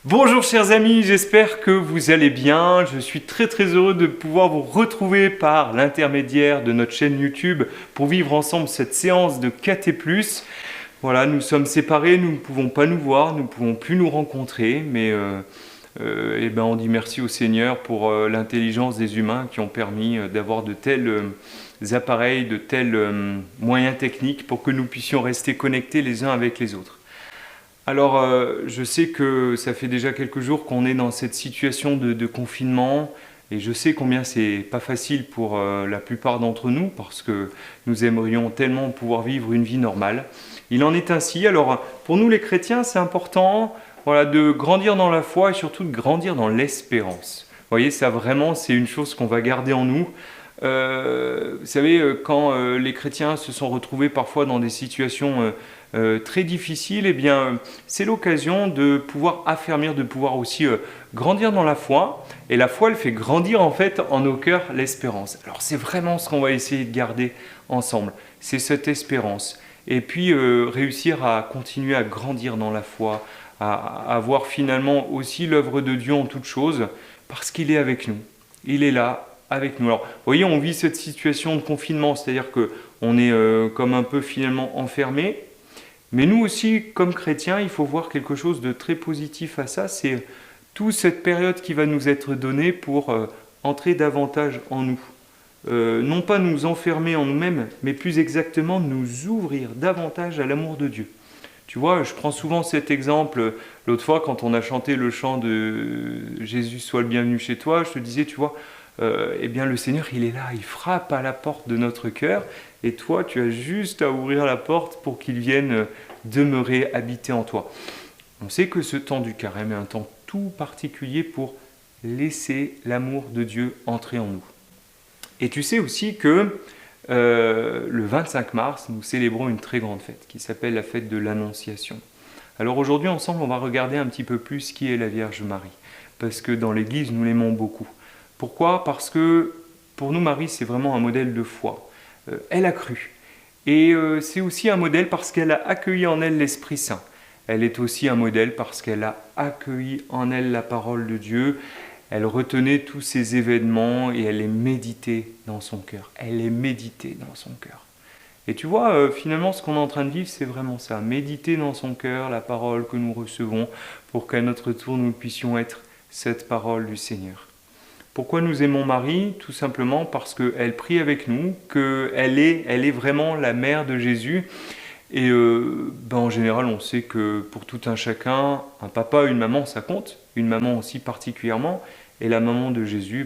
Bonjour chers amis, j'espère que vous allez bien. Je suis très heureux de pouvoir vous retrouver par l'intermédiaire de notre chaîne YouTube pour vivre ensemble cette séance de KT+. Voilà, nous sommes séparés, nous ne pouvons pas nous voir, nous ne pouvons plus nous rencontrer, mais on dit merci au Seigneur pour l'intelligence des humains qui ont permis d'avoir de tels appareils, de tels moyens techniques pour que nous puissions rester connectés les uns avec les autres. Alors, je sais que ça fait déjà quelques jours qu'on est dans cette situation de confinement et je sais combien c'est pas facile pour la plupart d'entre nous parce que nous aimerions tellement pouvoir vivre une vie normale. Il en est ainsi. Alors, pour nous les chrétiens, c'est important, voilà, de grandir dans la foi et surtout de grandir dans l'espérance. Vous voyez, ça vraiment, c'est une chose qu'on va garder en nous. Vous savez, quand les chrétiens se sont retrouvés parfois dans des situations très difficiles, eh bien, c'est l'occasion de pouvoir affermir, de pouvoir aussi grandir dans la foi. Et la foi, elle fait grandir en fait en nos cœurs l'espérance. Alors c'est vraiment ce qu'on va essayer de garder ensemble, c'est cette espérance. Et puis réussir à continuer à grandir dans la foi, à voir finalement aussi l'œuvre de Dieu en toutes choses, parce qu'il est avec nous. Il est là avec nous. Alors, vous voyez, on vit cette situation de confinement, c'est-à-dire qu'on est comme un peu finalement enfermé. Mais nous aussi, comme chrétiens, il faut voir quelque chose de très positif à ça. C'est toute cette période qui va nous être donnée pour entrer davantage en nous. Non pas nous enfermer en nous-mêmes, mais plus exactement nous ouvrir davantage à l'amour de Dieu. Tu vois, je prends souvent cet exemple. L'autre fois, quand on a chanté le chant de Jésus soit le bienvenu chez toi, je te disais, tu vois, eh bien le Seigneur, il est là, il frappe à la porte de notre cœur. Et toi, tu as juste à ouvrir la porte pour qu'il vienne demeurer, habiter en toi. On sait que ce temps du carême est un temps tout particulier pour laisser l'amour de Dieu entrer en nous. Et tu sais aussi que le 25 mars, nous célébrons une très grande fête qui s'appelle la fête de l'Annonciation. Alors aujourd'hui, ensemble, on va regarder un petit peu plus qui est la Vierge Marie. Parce que dans l'Église, nous l'aimons beaucoup. Pourquoi ? Parce que pour nous, Marie, c'est vraiment un modèle de foi. Elle a cru. Et c'est aussi un modèle parce qu'elle a accueilli en elle l'Esprit Saint. Elle est aussi un modèle parce qu'elle a accueilli en elle la parole de Dieu. Elle retenait tous ces événements et elle les méditait dans son cœur. Elle les méditait dans son cœur. Et tu vois, finalement, ce qu'on est en train de vivre, c'est vraiment ça. Méditer dans son cœur la parole que nous recevons pour qu'à notre tour, nous puissions être cette parole du Seigneur. Pourquoi nous aimons Marie ? Tout simplement parce qu'elle prie avec nous, qu'elle est vraiment la mère de Jésus. Et en général, on sait que pour tout un chacun, un papa, une maman, ça compte. Une maman aussi particulièrement. Et la maman de Jésus,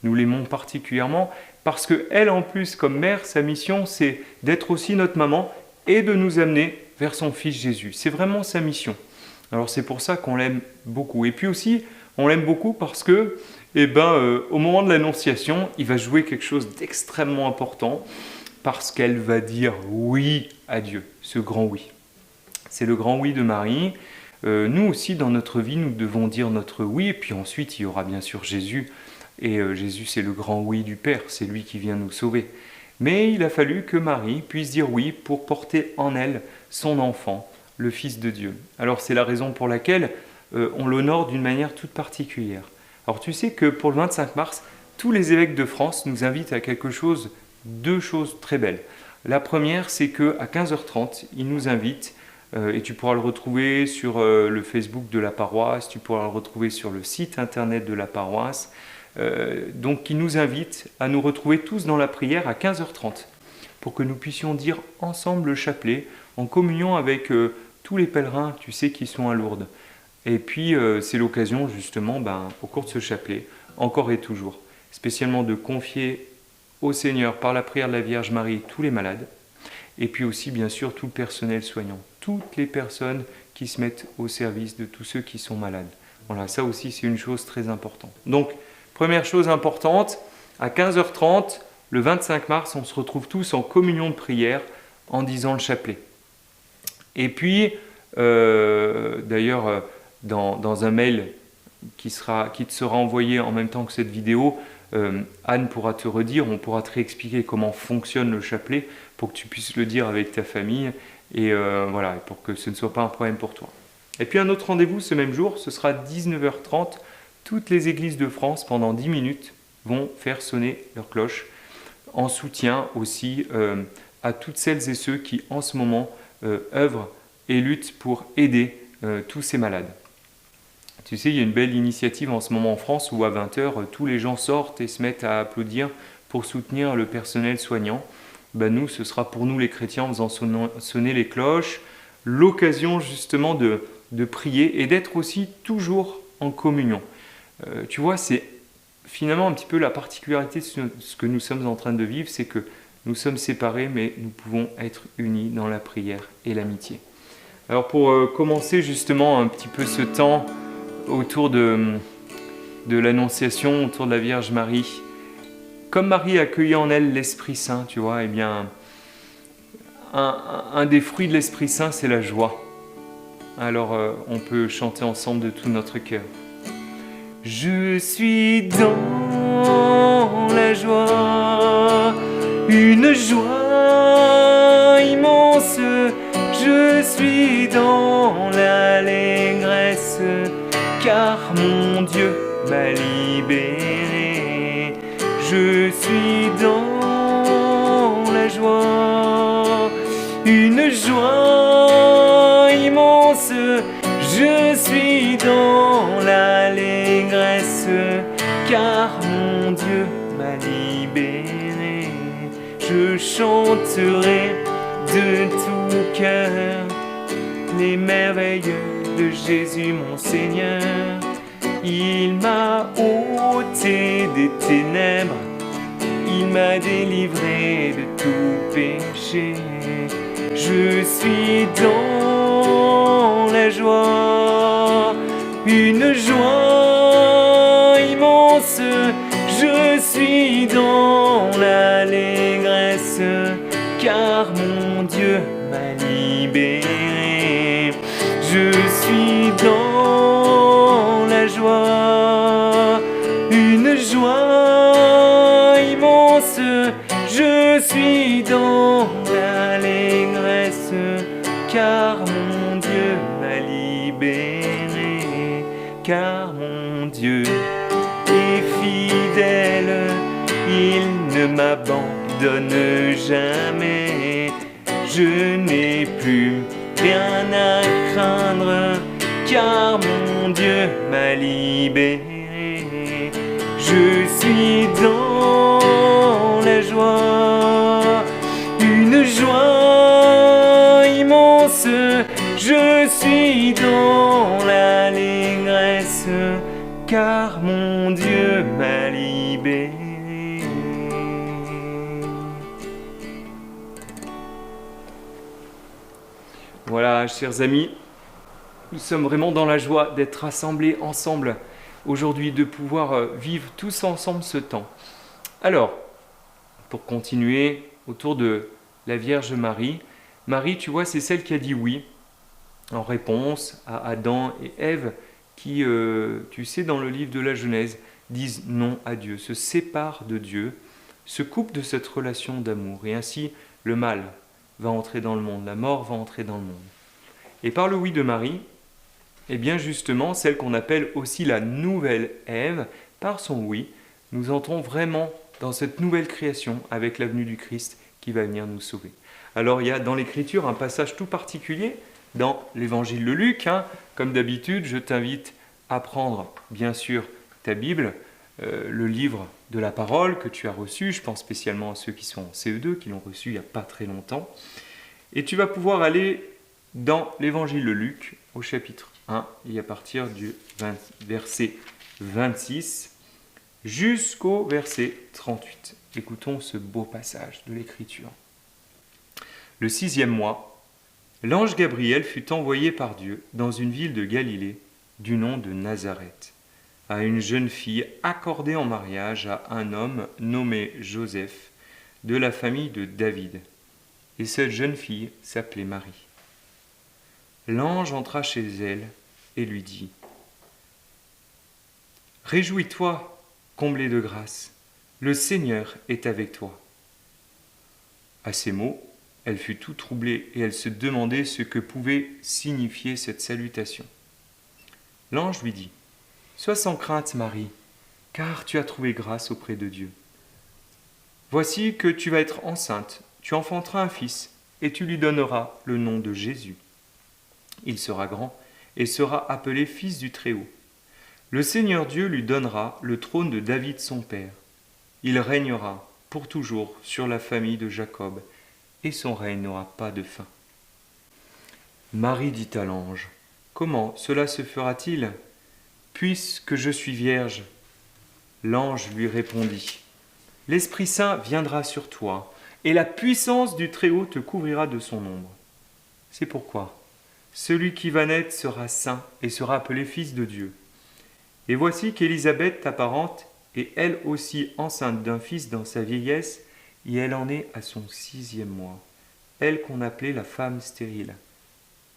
nous l'aimons particulièrement. Parce qu'elle, en plus, comme mère, sa mission, c'est d'être aussi notre maman et de nous amener vers son fils Jésus. C'est vraiment sa mission. Alors c'est pour ça qu'on l'aime beaucoup. Et puis aussi, on l'aime beaucoup parce que au moment de l'Annonciation, il va jouer quelque chose d'extrêmement important parce qu'elle va dire oui à Dieu, ce grand oui. C'est le grand oui de Marie. Nous aussi, dans notre vie, nous devons dire notre oui. Et puis ensuite, il y aura bien sûr Jésus. Et Jésus, c'est le grand oui du Père. C'est lui qui vient nous sauver. Mais il a fallu que Marie puisse dire oui pour porter en elle son enfant, le Fils de Dieu. Alors c'est la raison pour laquelle on l'honore d'une manière toute particulière. Alors tu sais que pour le 25 mars, tous les évêques de France nous invitent à deux choses très belles. La première, c'est qu'à 15h30, ils nous invitent, et tu pourras le retrouver sur le Facebook de la paroisse, tu pourras le retrouver sur le site internet de la paroisse, donc ils nous invitent à nous retrouver tous dans la prière à 15h30 pour que nous puissions dire ensemble le chapelet en communion avec tous les pèlerins, tu sais, qui sont à Lourdes. Et puis, c'est l'occasion, justement, au cours de ce chapelet, encore et toujours, spécialement de confier au Seigneur, par la prière de la Vierge Marie, tous les malades, et puis aussi, bien sûr, tout le personnel soignant, toutes les personnes qui se mettent au service de tous ceux qui sont malades. Voilà, ça aussi, c'est une chose très importante. Donc, première chose importante, à 15h30, le 25 mars, on se retrouve tous en communion de prière en disant le chapelet. Et puis, d'ailleurs, dans un mail qui te sera envoyé en même temps que cette vidéo, Anne pourra te redire, on pourra te réexpliquer comment fonctionne le chapelet pour que tu puisses le dire avec ta famille et pour que ce ne soit pas un problème pour toi. Et puis un autre rendez-vous ce même jour, ce sera 19h30. Toutes les églises de France, pendant 10 minutes, vont faire sonner leur cloche en soutien aussi à toutes celles et ceux qui en ce moment œuvrent et luttent pour aider tous ces malades. Tu sais, il y a une belle initiative en ce moment en France où à 20h, tous les gens sortent et se mettent à applaudir pour soutenir le personnel soignant. Nous, ce sera pour nous les chrétiens en faisant sonner les cloches, l'occasion justement de prier et d'être aussi toujours en communion. Tu vois, c'est finalement un petit peu la particularité de ce que nous sommes en train de vivre, c'est que nous sommes séparés, mais nous pouvons être unis dans la prière et l'amitié. Alors pour commencer justement un petit peu ce temps autour de l'Annonciation, autour de la Vierge Marie, comme Marie accueillait en elle l'Esprit Saint, tu vois, eh bien, un des fruits de l'Esprit Saint, c'est la joie. Alors on peut chanter ensemble de tout notre cœur. Je suis dans la joie, une joie immense. Je suis dans l'allégresse, car mon Dieu m'a libéré. Je suis dans la joie, une joie immense. Je suis dans l'allégresse, car mon Dieu m'a libéré. Je chanterai de tout cœur les merveilles de Jésus mon Seigneur. Il m'a ôté des ténèbres, il m'a délivré de tout péché. Je suis dans la joie, une joie immense. Je suis dans l'allégresse, car mon Dieu m'a libéré. Je suis dans la joie, une joie immense. Je suis dans l'allégresse, car mon Dieu m'a libéré. Car mon Dieu est fidèle, il ne m'abandonne jamais. Je n'ai plus rien à craindre, car mon Dieu m'a libéré. Je suis dans la joie, une joie immense. Je suis dans l'allégresse, car mon Dieu m'a libéré. Voilà, chers amis, nous sommes vraiment dans la joie d'être rassemblés ensemble aujourd'hui, de pouvoir vivre tous ensemble ce temps. Alors, pour continuer autour de la Vierge Marie, Marie, tu vois, c'est celle qui a dit oui en réponse à Adam et Ève qui, tu sais, dans le livre de la Genèse, disent non à Dieu, se séparent de Dieu, se coupent de cette relation d'amour. Et ainsi, le mal va entrer dans le monde, la mort va entrer dans le monde. Et par le oui de Marie, eh bien justement, celle qu'on appelle aussi la nouvelle Ève, par son oui, nous entrons vraiment dans cette nouvelle création avec la venue du Christ qui va venir nous sauver. Alors il y a dans l'Écriture un passage tout particulier, dans l'Évangile de Luc. Comme d'habitude, je t'invite à prendre, bien sûr, ta Bible, le livre de la parole que tu as reçu. Je pense spécialement à ceux qui sont en CE2, qui l'ont reçu il n'y a pas très longtemps. Et tu vas pouvoir aller dans l'Évangile de Luc, au chapitre 1, et à partir du verset 26 jusqu'au verset 38. Écoutons ce beau passage de l'Écriture. Le 6e mois, l'ange Gabriel fut envoyé par Dieu dans une ville de Galilée du nom de Nazareth, à une jeune fille accordée en mariage à un homme nommé Joseph, de la famille de David. Et cette jeune fille s'appelait Marie. L'ange entra chez elle et lui dit : « Réjouis-toi, comblée de grâce, le Seigneur est avec toi. » À ces mots, Elle fut tout troublée et elle se demandait ce que pouvait signifier cette salutation. L'ange lui dit, « Sois sans crainte, Marie, car tu as trouvé grâce auprès de Dieu. Voici que tu vas être enceinte, tu enfanteras un fils, et tu lui donneras le nom de Jésus. Il sera grand et sera appelé Fils du Très-Haut. Le Seigneur Dieu lui donnera le trône de David son père. Il régnera pour toujours sur la famille de Jacob, et son règne n'aura pas de fin. » Marie dit à l'ange, « Comment cela se fera-t-il, puisque je suis vierge ?» L'ange lui répondit, « L'Esprit Saint viendra sur toi, et la puissance du Très-Haut te couvrira de son ombre. C'est pourquoi celui qui va naître sera saint et sera appelé Fils de Dieu. Et voici qu'Élisabeth, ta parente, est elle aussi enceinte d'un fils dans sa vieillesse, et elle en est à son 6e mois, elle qu'on appelait la femme stérile,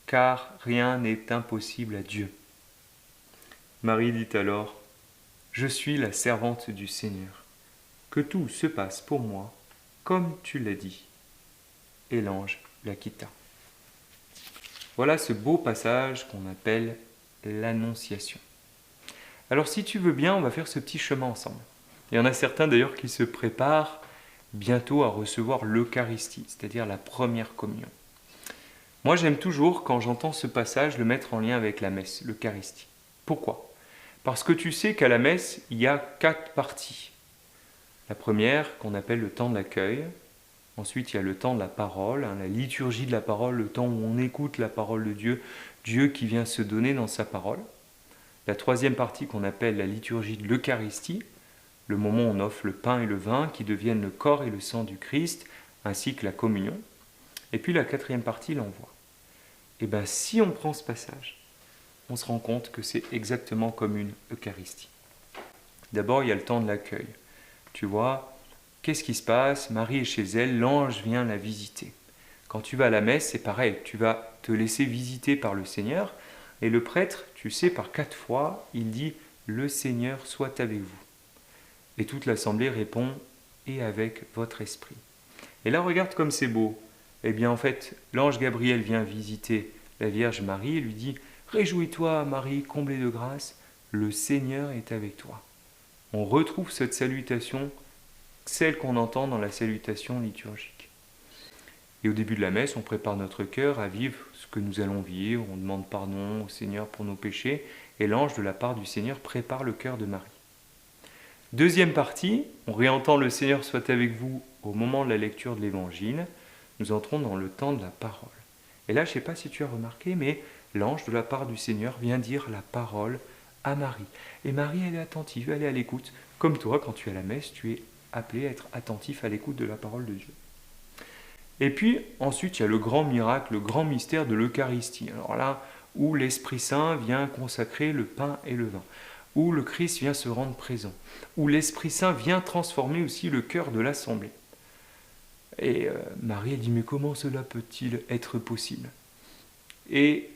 car rien n'est impossible à Dieu. » Marie dit alors, « Je suis la servante du Seigneur, que tout se passe pour moi comme tu l'as dit. » Et l'ange la quitta. Voilà ce beau passage qu'on appelle l'Annonciation. Alors si tu veux bien, on va faire ce petit chemin ensemble. Il y en a certains d'ailleurs qui se préparent bientôt à recevoir l'Eucharistie, c'est-à-dire la première communion. Moi j'aime toujours, quand j'entends ce passage, le mettre en lien avec la messe, l'Eucharistie. Pourquoi ? Parce que tu sais qu'à la messe, il y a 4 parties. La première, qu'on appelle le temps de l'accueil. Ensuite, il y a le temps de la parole, la liturgie de la parole, le temps où on écoute la parole de Dieu, Dieu qui vient se donner dans sa parole. La troisième partie qu'on appelle la liturgie de l'Eucharistie, le moment où on offre le pain et le vin qui deviennent le corps et le sang du Christ, ainsi que la communion. Et puis la 4e partie, l'envoi. Et bien si on prend ce passage, on se rend compte que c'est exactement comme une Eucharistie. D'abord, il y a le temps de l'accueil. Tu vois, qu'est-ce qui se passe ? Marie est chez elle, l'ange vient la visiter. Quand tu vas à la messe, c'est pareil, tu vas te laisser visiter par le Seigneur, et le prêtre, tu sais, par 4 fois, il dit « Le Seigneur soit avec vous ». Et toute l'assemblée répond « Et avec votre esprit ». Et là, regarde comme c'est beau. Eh bien, en fait, l'ange Gabriel vient visiter la Vierge Marie et lui dit « Réjouis-toi, Marie, comblée de grâce, le Seigneur est avec toi ». On retrouve cette salutation, celle qu'on entend dans la salutation liturgique. Et au début de la messe, on prépare notre cœur à vivre ce que nous allons vivre, on demande pardon au Seigneur pour nos péchés, et l'ange de la part du Seigneur prépare le cœur de Marie. Deuxième partie, on réentend le Seigneur soit avec vous au moment de la lecture de l'Évangile, nous entrons dans le temps de la parole. Et là, je ne sais pas si tu as remarqué, mais l'ange de la part du Seigneur vient dire la parole à Marie. Et Marie, elle est attentive, elle est à l'écoute. Comme toi, quand tu es à la messe, tu es appelé à être attentif à l'écoute de la parole de Dieu. Et puis, ensuite, il y a le grand miracle, le grand mystère de l'Eucharistie. Alors là, où l'Esprit Saint vient consacrer le pain et le vin, où le Christ vient se rendre présent, où l'Esprit Saint vient transformer aussi le cœur de l'assemblée. Et Marie, elle dit, mais comment cela peut-il être possible ? Et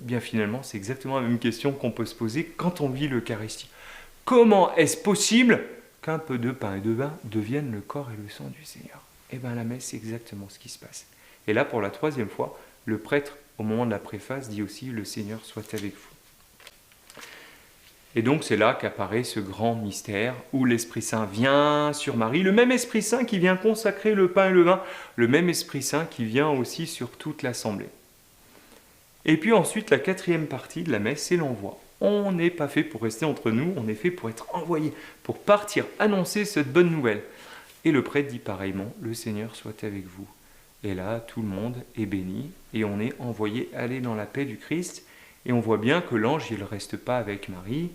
bien finalement, c'est exactement la même question qu'on peut se poser quand on vit l'Eucharistie. Comment est-ce possible qu'un peu de pain et de vin deviennent le corps et le sang du Seigneur ? Eh bien la messe, c'est exactement ce qui se passe. Et là, pour la 3e fois, le prêtre, au moment de la préface, dit aussi « Le Seigneur soit avec vous ». Et donc c'est là qu'apparaît ce grand mystère où l'Esprit Saint vient sur Marie, le même Esprit Saint qui vient consacrer le pain et le vin, le même Esprit Saint qui vient aussi sur toute l'assemblée. Et puis ensuite, la 4e partie de la messe, c'est l'envoi. On n'est pas fait pour rester entre nous, on est fait pour être envoyé, pour partir annoncer cette bonne nouvelle. Et le prêtre dit pareillement, le Seigneur soit avec vous. Et là, tout le monde est béni et on est envoyé aller dans la paix du Christ. Et on voit bien que l'ange, il ne reste pas avec Marie.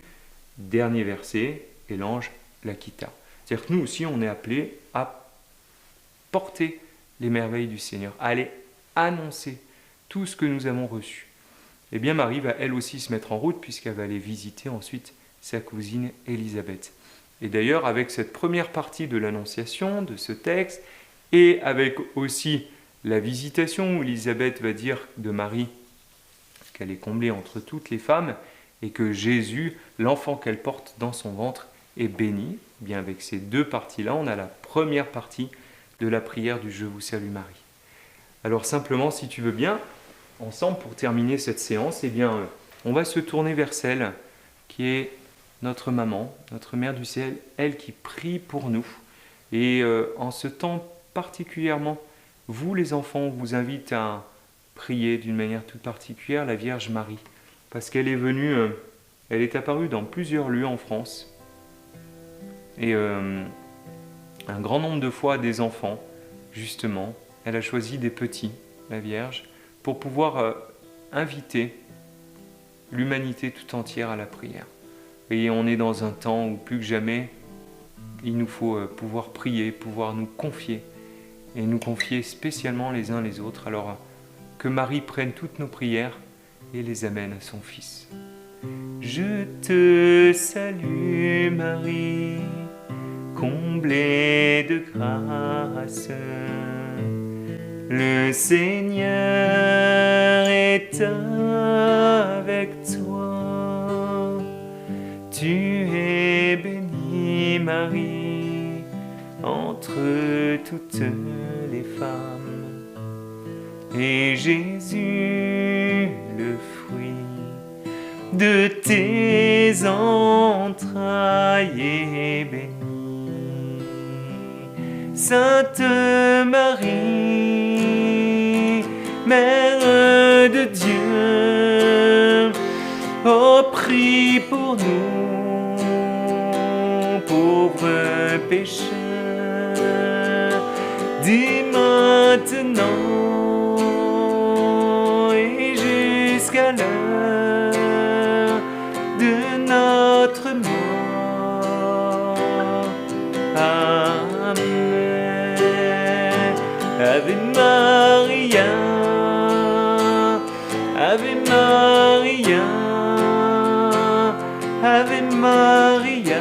Dernier verset, et l'ange la quitta. C'est-à-dire que nous aussi, on est appelés à porter les merveilles du Seigneur, à aller annoncer tout ce que nous avons reçu. Eh bien, Marie va elle aussi se mettre en route puisqu'elle va aller visiter ensuite sa cousine Élisabeth. Et d'ailleurs, avec cette première partie de l'Annonciation, de ce texte, et avec aussi la visitation où Élisabeth va dire de Marie qu'elle est comblée entre toutes les femmes et que Jésus, l'enfant qu'elle porte dans son ventre, est béni. Eh bien, avec ces 2 parties-là, on a la première partie de la prière du « Je vous salue Marie ». Alors simplement, si tu veux bien, ensemble pour terminer cette séance, on va se tourner vers celle qui est notre maman, notre Mère du ciel, elle qui prie pour nous. Et en ce temps particulièrement, vous les enfants, on vous invite à prier d'une manière toute particulière la Vierge Marie, parce qu'elle est venue, elle est apparue dans plusieurs lieux en France, et un grand nombre de fois des enfants, justement, elle a choisi des petits, la Vierge, pour pouvoir inviter l'humanité tout entière à la prière. Et on est dans un temps où plus que jamais, il nous faut pouvoir prier, pouvoir nous confier, et nous confier spécialement les uns les autres. Alors que Marie prenne toutes nos prières et les amène à son Fils. Je te salue Marie, comblée de grâce. Le Seigneur est avec toi. Tu es bénie Marie entre toutes les femmes. Et Jésus, le fruit de tes entrailles est béni. Sainte Marie, Mère de Dieu, oh prie pour nous, pauvres pécheurs, dès maintenant et jusqu'à l'heure de notre mort. Amen. Ave Maria, Ave Maria, Ave Maria,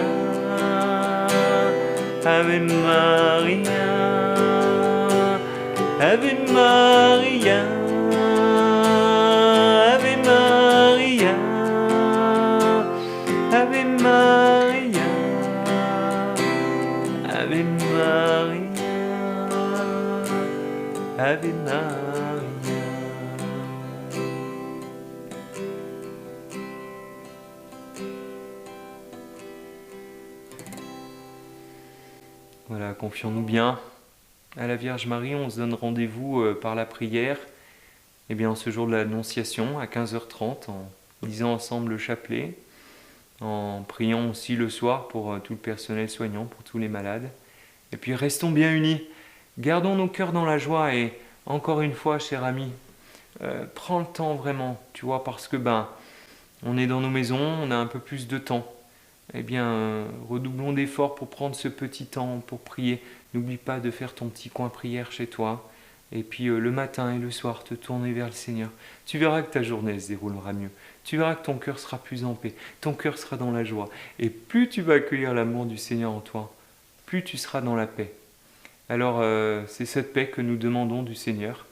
Ave Maria, Ave Maria, Ave Maria, Ave Maria, Ave Maria, Ave Maria. Voilà, confions-nous bien à la Vierge Marie. On se donne rendez-vous par la prière, ce jour de l'Annonciation à 15h30, en lisant ensemble le chapelet, en priant aussi le soir pour tout le personnel soignant, pour tous les malades. Et puis restons bien unis, gardons nos cœurs dans la joie. Et encore une fois, cher ami, prends le temps vraiment, tu vois, parce que on est dans nos maisons, on a un peu plus de temps. Redoublons d'efforts pour prendre ce petit temps pour prier. N'oublie pas de faire ton petit coin prière chez toi. Et puis le matin et le soir, te tourner vers le Seigneur. Tu verras que ta journée se déroulera mieux. Tu verras que ton cœur sera plus en paix. Ton cœur sera dans la joie. Et plus tu vas accueillir l'amour du Seigneur en toi, plus tu seras dans la paix. Alors c'est cette paix que nous demandons du Seigneur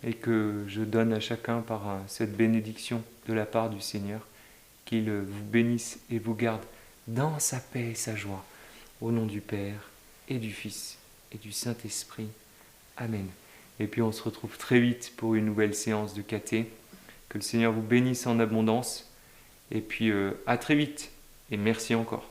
et que je donne à chacun par cette bénédiction de la part du Seigneur. Qu'il vous bénisse et vous garde dans sa paix et sa joie. Au nom du Père et du Fils et du Saint-Esprit. Amen. Et puis on se retrouve très vite pour une nouvelle séance de caté. Que le Seigneur vous bénisse en abondance. Et puis à très vite. Et merci encore.